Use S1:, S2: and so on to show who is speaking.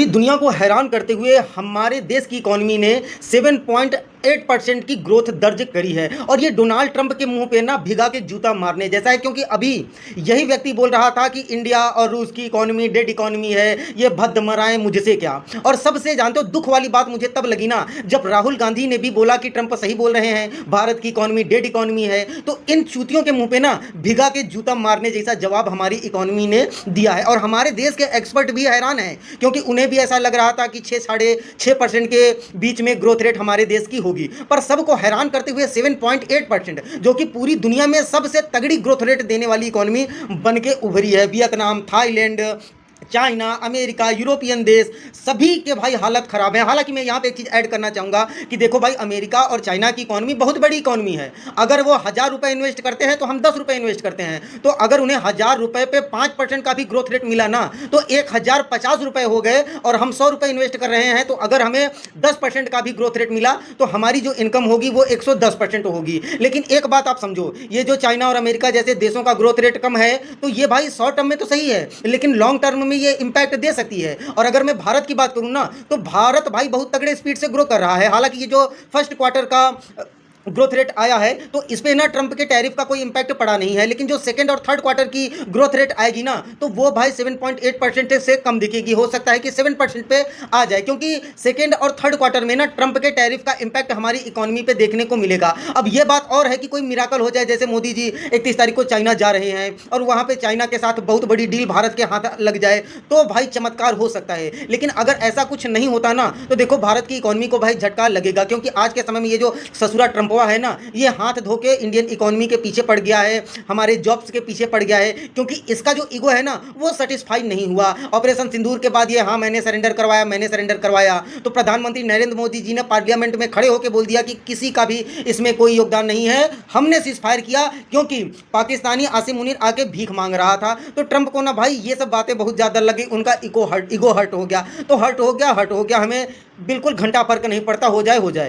S1: पूरी दुनिया को हैरान करते हुए हमारे देश की इकॉनमी ने 7.8% की ग्रोथ दर्ज करी है। और ये डोनाल्ड ट्रंप के मुंह पे ना भिगा के जूता मारने जैसा है, क्योंकि अभी यही व्यक्ति बोल रहा था कि इंडिया और रूस की इकॉनमी डेड इकॉनमी है, ये भद्दमराएं मुझसे क्या। और सबसे जानते हो दुख वाली बात मुझे तब लगी ना जब राहुल गांधी ने भी बोला कि ट्रंप सही बोल रहे हैं, भारत की इकॉनमी डेड इकॉनमी है। तो इन चूतियों के मुंह पे ना भिगा के जूता मारने जैसा जवाब हमारी इकॉनमी ने दिया है। और हमारे देश के एक्सपर्ट भी हैरान हैं, क्योंकि उन्हें भी ऐसा लग रहा था कि 6-6.5% के बीच में ग्रोथ रेट हमारे देश की होगी, पर सबको हैरान करते हुए 7.8%, जो कि पूरी दुनिया में सबसे तगड़ी ग्रोथ रेट देने वाली इकॉनमी बन के उभरी है। Vietnam, Thailand, China, America, European देश, सभी के भाई हालत ख़राब है। हालांकि मैं यहाँ पे एक चीज़ ऐड करना चाहूँगा कि देखो भाई, अमेरिका और चाइना की इकॉनमी बहुत बड़ी इकॉनमी है। अगर वो 1000 रुपये इन्वेस्ट करते हैं तो हम 10 रुपये इन्वेस्ट करते हैं। तो अगर उन्हें 1000 रुपये पे 5% का भी ग्रोथ रेट मिला ना, तो 1050 रुपये हो गए। और हम 100 रुपये इन्वेस्ट कर रहे हैं, तो अगर हमें 10% का भी ग्रोथ रेट मिला तो हमारी जो इनकम होगी वो 110% होगी। लेकिन एक बात आप समझो, ये जो चाइना और अमेरिका जैसे देशों का ग्रोथ रेट कम है, तो ये भाई शॉर्ट टर्म में तो सही है, लेकिन लॉन्ग टर्म में ये इंपैक्ट दे सकती है। और अगर मैं भारत की बात करूं ना, तो भारत भाई बहुत तगड़े स्पीड से ग्रो कर रहा है। हालांकि ये जो फर्स्ट क्वार्टर का ग्रोथ रेट आया है, तो इस पे ना ट्रंप के टैरिफ का कोई इंपैक्ट पड़ा नहीं है। लेकिन जो सेकंड और थर्ड क्वार्टर की ग्रोथ रेट आएगी ना, तो वो भाई 7.8% से कम दिखेगी। हो सकता है कि 7% पे आ जाए, क्योंकि सेकंड और थर्ड क्वार्टर में ना ट्रंप के टैरिफ का इंपैक्ट हमारी इकोनॉमी पे देखने को मिलेगा। अब ये बात और है कि कोई मिराकल हो जाए, जैसे मोदी जी 31 तारीख को चाइना जा रहे हैं और वहाँ पे चाइना के साथ बहुत बड़ी डील भारत के हाथ लग जाए, तो भाई चमत्कार हो सकता है। लेकिन अगर ऐसा कुछ नहीं होता ना, तो देखो भारत की इकोनॉमी को भाई झटका लगेगा। क्योंकि आज के समय में ये जो ससुरा ट्रंप है ना, ये हाथ धो के इंडियन इकोनॉमी के पीछे पड़ गया है, हमारे जॉब्स के पीछे पड़ गया है। क्योंकि इसका जो ईगो है ना, वो सेटिस्फाई नहीं हुआ। ऑपरेशन सिंदूर के बाद ये हाँ मैंने सरेंडर करवाया, तो प्रधानमंत्री नरेंद्र मोदी जी ने पार्लियामेंट में खड़े होकर बोल दिया कि किसी का भी इसमें कोई योगदान नहीं है, हमने सीजफायर किया। क्योंकि पाकिस्तानी आसिम मुनीर आके भीख मांग रहा था। तो ट्रंप को ना भाई ये सब बातें बहुत ज़्यादा लगी, उनका ईगो हर्ट हो गया। तो हर्ट हो गया, हमें बिल्कुल घंटा फर्क नहीं पड़ता, हो जाए।